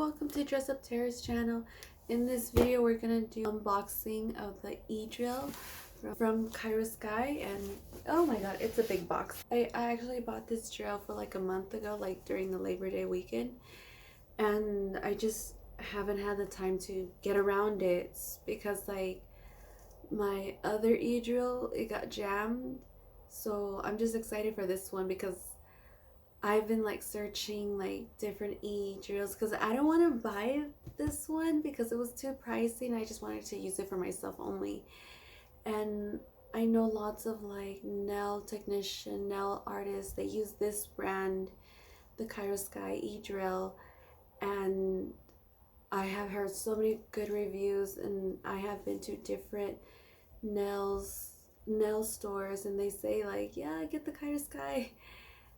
welcome to Dress Up Tara's channel. In this video we're gonna do unboxing of the e-drill from Kairaskye, and oh my god, it's a big box. I actually bought this drill for like a month ago, like during the Labor Day weekend, and I just haven't had the time to get around it because like my other e-drill, it got jammed. So I'm just excited for this one because I've been like searching like different e-drills because I don't want to buy this one because it was too pricey and I just wanted to use it for myself only. And I know lots of like nail technician, nail artists, they use this brand, the Kairaskye e-drill, and I have heard so many good reviews, and I have been to different nail stores and they say like, yeah, get the Kairaskye.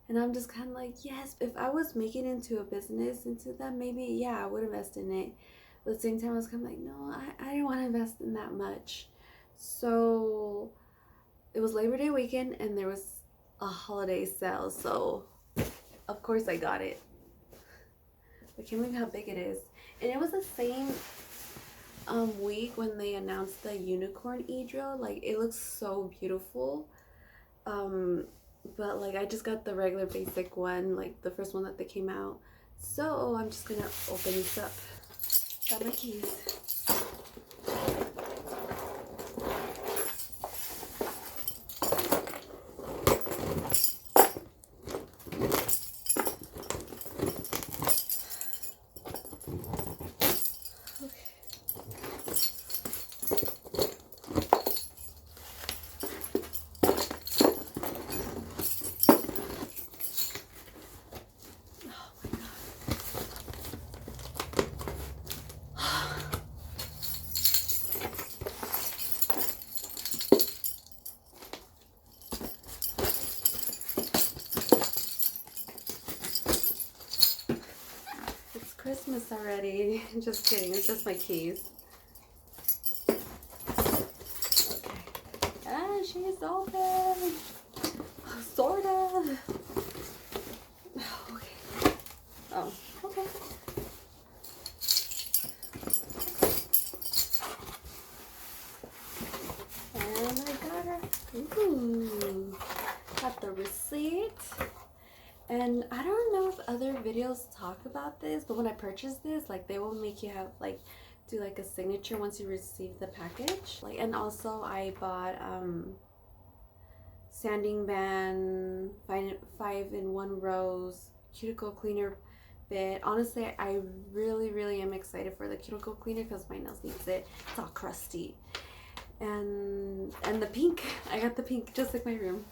And I'm just kind of like, yes, if I was making into a business into that, maybe, yeah, I would invest in it. But at the same time, I was kind of like, no, I didn't want to invest in that much. So it was Labor Day weekend and there was a holiday sale. So of course I got it. I can't believe how big it is. And it was the same week when they announced the unicorn e-drill. Like, it looks so beautiful. But like I just got the regular basic one, like the first one that they came out. So I'm just gonna open this up. Got my keys. Christmas already. Just kidding, it's just my keys. Okay. And she's open. Sort of. Okay. Oh, okay. And I got her. Ooh. Got the receipt. And I don't know if other videos talk about this, but when I purchased this, like they will make you have like do like a signature once you receive the package. Like, and also I bought sanding band, 5-in-1 rose, cuticle cleaner bit. Honestly, I really am excited for the cuticle cleaner because my nails needs it. It's all crusty. And the pink. I got the pink just like my room.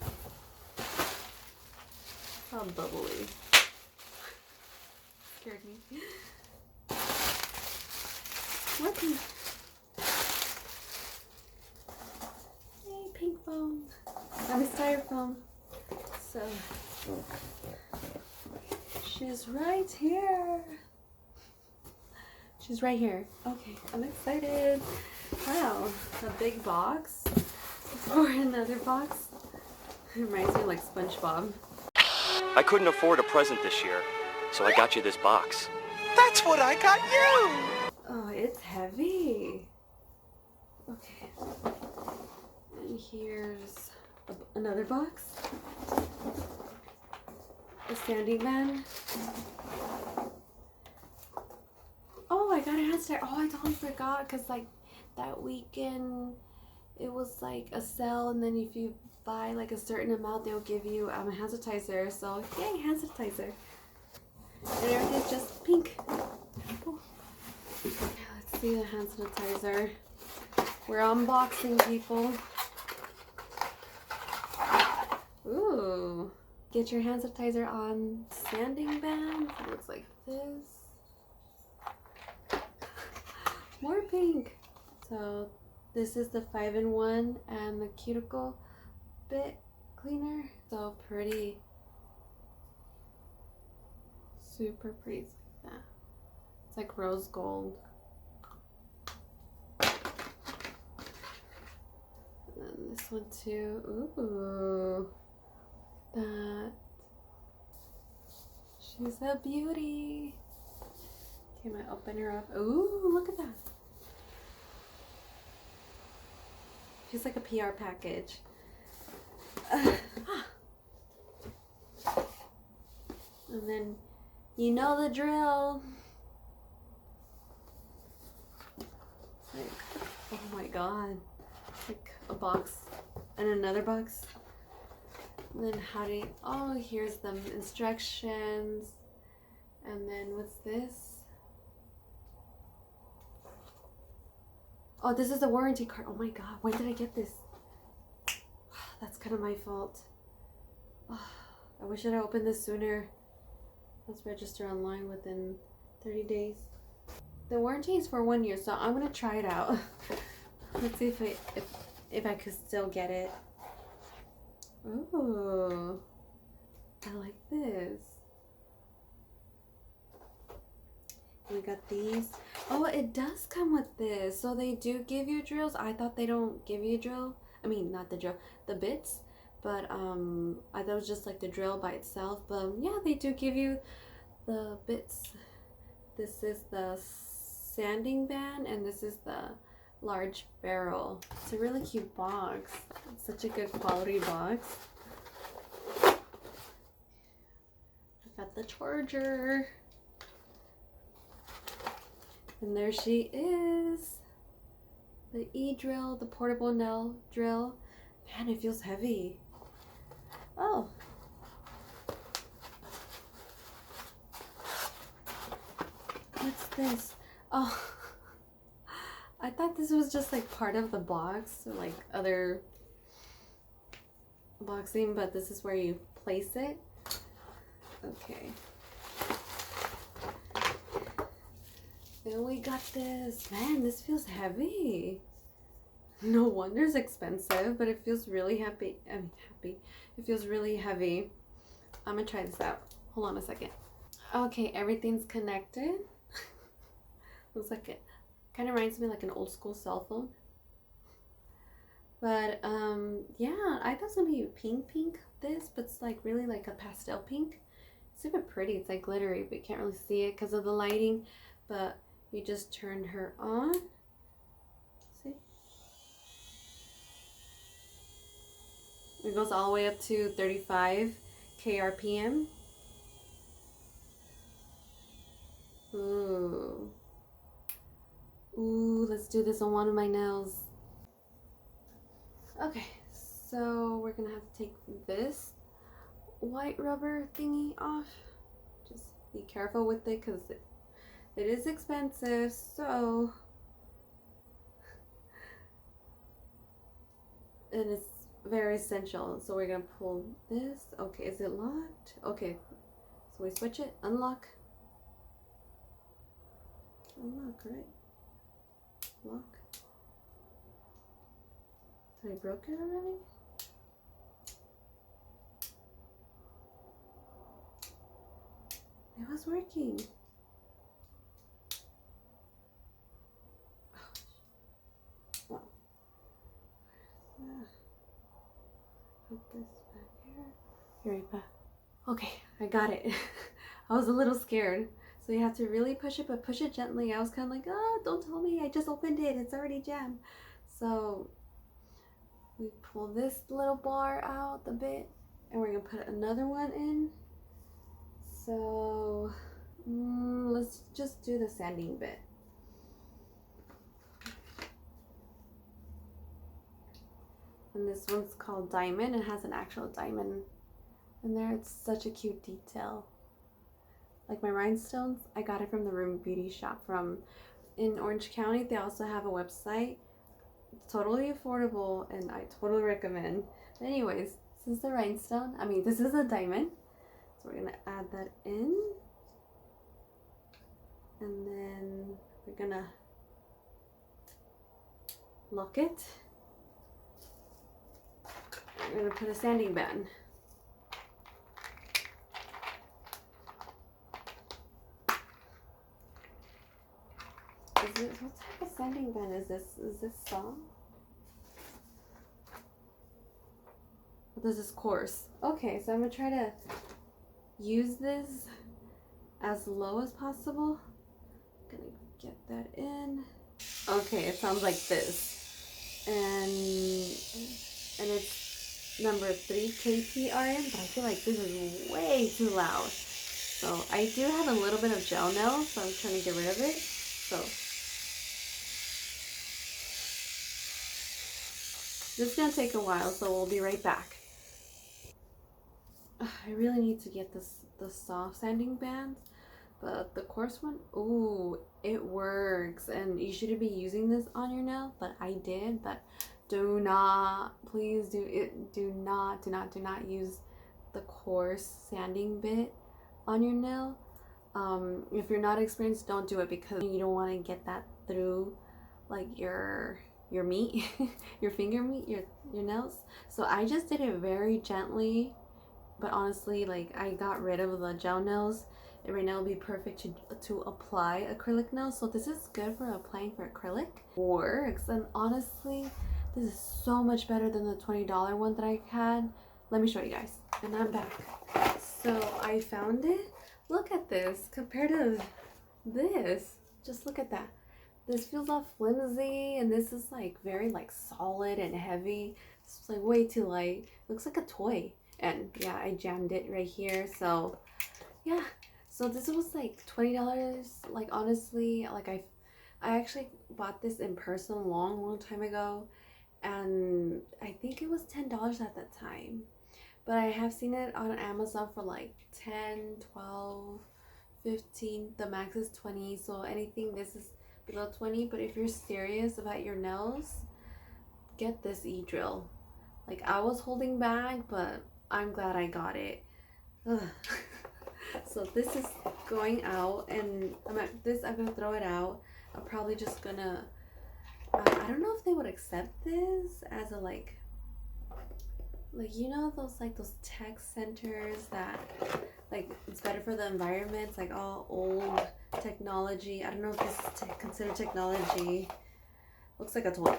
How bubbly. Scared me. What pink? Hey, pink foam. I'm styrofoam. So, she's right here. She's right here. Okay, I'm excited. Wow, a big box for another box. It reminds me of like SpongeBob. I couldn't afford a present this year, so I got you this box. That's what I got you! Oh, it's heavy. Okay. And here's another box. A sanding band. Oh, I got a hand styler. Oh, I totally forgot because like that weekend it was like a sale, and then if you buy like a certain amount they'll give you a hand sanitizer. So yay, hand sanitizer. And everything's just pink. Oh. Okay, let's see the hand sanitizer. We're unboxing, people. Ooh. Get your hand sanitizer on sanding band. It looks like this. More pink. So this is the 5-in-1 and the cuticle bit cleaner. So pretty. Super pretty. It's like that. It's like rose gold. And then this one too. Ooh. That. She's a beauty. Okay, I'm gonna open her up. Ooh, look at that. Feels like a PR package. And then, you know the drill. It's like, oh my god. Like a box and another box. And then how do you, oh, here's the instructions. And then what's this? Oh, this is the warranty card. Oh my god, when did I get this? That's kind of my fault. Oh, I wish I'd opened this sooner. Let's register online within 30 days. The warranty is for 1 year, so I'm gonna try it out. Let's see if I could still get it. Ooh, I like this. We got these. Oh, it does come with this. So they do give you drills. I thought they don't give you a drill. I mean, not the drill, the bits. But I thought it was just like the drill by itself. But yeah, they do give you the bits. This is the sanding band and this is the large barrel. It's a really cute box. It's such a good quality box. I got the charger. And there she is. The e-drill, the portable nail drill. Man, it feels heavy. Oh. What's this? Oh. I thought this was just like part of the box, or like other boxing, but this is where you place it. Okay. And we got this. Man, this feels heavy. No wonder it's expensive, but it feels really happy. It feels really heavy. I'm gonna try this out. Hold on a second. Okay, everything's connected. Looks like it kind of reminds me like an old school cell phone. But yeah, I thought it was gonna be pink this, but it's like really like a pastel pink. It's super pretty. It's like glittery, but you can't really see it because of the lighting. But you just turn her on. See? It goes all the way up to 35 kRPM. Ooh. Ooh, let's do this on one of my nails. Okay, so we're gonna have to take this white rubber thingy off. Just be careful with it because it is expensive, so. And it's very essential. So we're gonna pull this. Okay, is it locked? Okay, so we switch it, unlock. Unlock, right? Lock. I broke it already? It was working. Oh. Put this back here. Be right back. Okay, I got it. I was a little scared. So you have to really push it, but push it gently. I was kind of like, oh, don't tell me. I just opened it. It's already jammed. So we pull this little bar out a bit, and we're going to put another one in. So let's just do the sanding bit. And this one's called Diamond. It has an actual diamond in there. It's such a cute detail. Like my rhinestones, I got it from the Room Beauty shop in Orange County. They also have a website. It's totally affordable and I totally recommend. But anyways, this is the rhinestone. I mean, this is a diamond. So we're gonna add that in. And then we're gonna lock it. We're gonna put a sanding band. What type of sanding band is this? Is this soft? This is coarse. Okay, so I'm gonna try to use this as low as possible that in. Okay, it sounds like this. And it's number 3 kpRM, but I feel like this is way too loud. So I do have a little bit of gel nail, so I'm trying to get rid of it. So this is gonna take a while, so we'll be right back. I really need to get the soft sanding bands, but the coarse one, ooh, it works. And you shouldn't be using this on your nail, but I did. But do not, please do not use the coarse sanding bit on your nail. If you're not experienced, don't do it, because you don't want to get that through like your meat, your finger meat, your nails. So I just did it very gently, but honestly, like, I got rid of the gel nails, and right now it'll be perfect to apply acrylic nails. So this is good for applying for acrylic. Works. And honestly, this is so much better than the $20 one that I had. Let me show you guys. And I'm back. So I found it. Look at this compared to this. Just look at that. This feels all flimsy, and this is like very like solid and heavy. It's like way too light. It looks like a toy. And yeah, I jammed it right here. So yeah, so this was like $20. Like, honestly, like I actually bought this in person long time ago, and I think it was $10 at that time. But I have seen it on Amazon for like 10, 12, 15. The max is 20, so anything this is below 20. But if you're serious about your nails, get this e-drill. Like, I was holding back, but I'm glad I got it. So this is going out, and I'm gonna throw it out. I'm probably just gonna I don't know if they would accept this as a like you know, those tech centers that like it's better for the environment. It's like all old technology. I don't know if this is considered technology. Looks like a toy.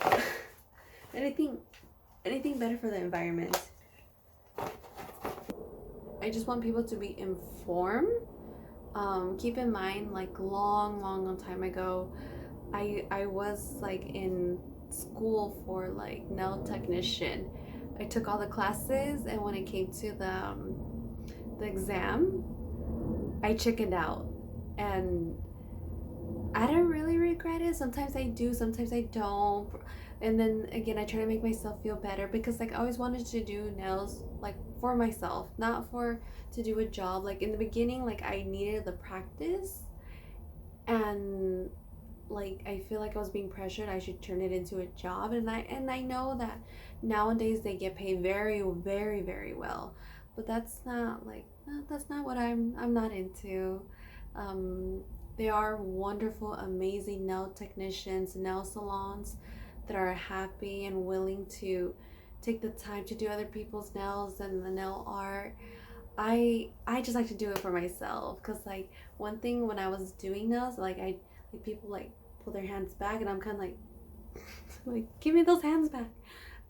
anything better for the environment. I just want people to be informed. Keep in mind, like long time ago, I was like in school for like nail technician. I took all the classes, and when it came to the exam, I chickened out, and I don't really regret it. Sometimes I do, sometimes I don't. And then again, I try to make myself feel better, because like I always wanted to do nails like for myself, not to do a job. Like in the beginning, like I needed the practice, and like I feel like I was being pressured I should turn it into a job, and I know that nowadays they get paid very well, but that's not what I'm not into. There are wonderful, amazing nail technicians, nail salons that are happy and willing to take the time to do other people's nails and the nail art. I just like to do it for myself, because like one thing when I was doing nails, like people like pull their hands back, and I'm kind of like like, give me those hands back.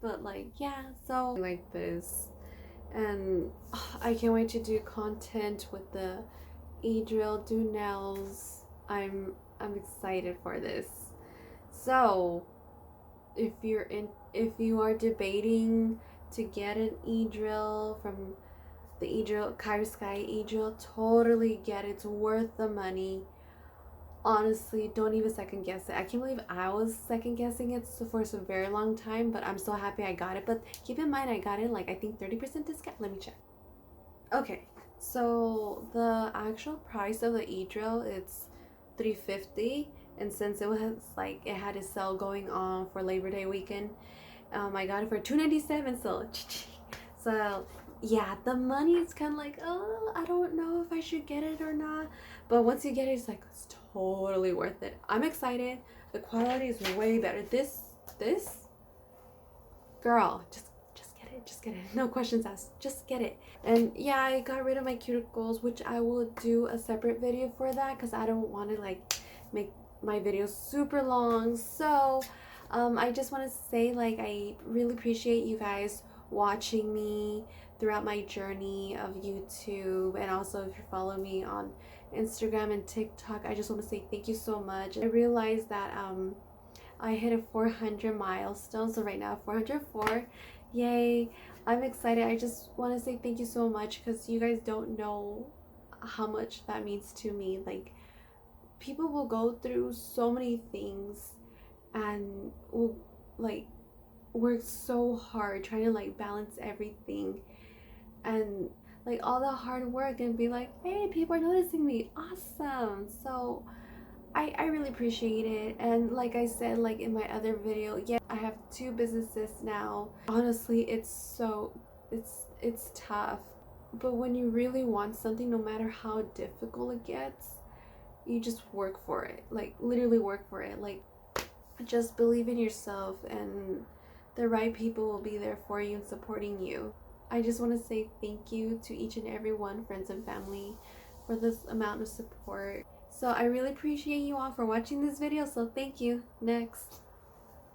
But like, yeah, so like this, and I can't wait to do content with the e-drill, do nails. I'm excited for this. So if you are debating to get an e-drill from the e-drill, kairaskye e-drill, totally get it. It's worth the money. Honestly, don't even second guess it. I can't believe I was second guessing it for a very long time, but I'm so happy I got it. But keep in mind, I got it like I think 30% discount. Let me check. Okay, so the actual price of the e-drill, it's $350, and since it was like it had a sale going on for Labor Day weekend, I got it for $297. So yeah, the money is kind of like, oh, I don't know if I should get it or not, but once you get it, it's like it's totally worth it. I'm excited. The quality is way better. This girl, just get it. No questions asked, just get it. And yeah, I got rid of my cuticles, which I will do a separate video for that, because I don't want to like make my videos super long. So I just want to say, like, I really appreciate you guys watching me throughout my journey of YouTube, and also if you follow me on Instagram and TikTok. I just want to say thank you so much. I realized that I hit a 400 milestone, so right now 404. Yay, I'm excited. I just want to say thank you so much because you guys don't know how much that means to me. Like, people will go through so many things and will like work so hard trying to like balance everything, and like all the hard work, and be like, hey, people are noticing me, awesome. So I really appreciate it. And like I said, like in my other video, yeah, I have 2 businesses now. Honestly, it's tough, but when you really want something, no matter how difficult it gets, you just work for it. Like, literally work for it. Like, just believe in yourself, and the right people will be there for you and supporting you. I just want to say thank you to each and every one, friends and family, for this amount of support. So I really appreciate you all for watching this video, so thank you. Next.